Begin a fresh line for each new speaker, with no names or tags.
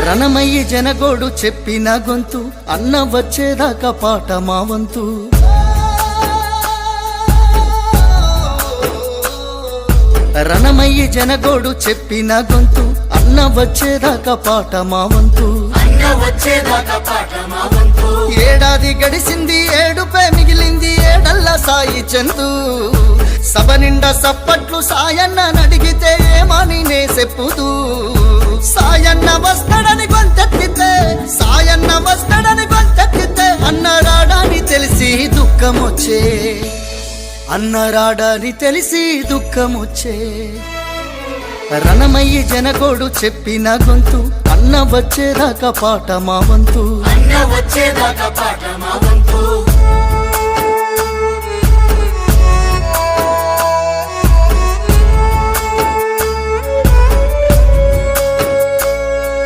రణమయ్యి జనగోడు చెప్పిన గొంతు అన్న వచ్చేదాకా పాట మా వంతు రణమయ్యి జనగోడు చెప్పిన గొంతు అన్న వచ్చేదాకా పాట మా వంతు ఏడాది గడిసింది ఏడుపే మిగిలింది ఏడల్లా సాయి చందు సభ నిండా సప్పట్లు సాయన్న నడిగితే ఏమని నే చెప్పుదు సాయన్న వస్తాడని గొంతెత్తితే సాయన్న వస్తాడని గొంతెత్తితే అన్న రాడాని తెలిసి దుఃఖమొచ్చే అన్న రాడాని తెలిసి దుఃఖమొచ్చే రణమయ్యి జనగోడు చెప్పిన గొంతు అన్న వచ్చేదాకా పాట మా వంతు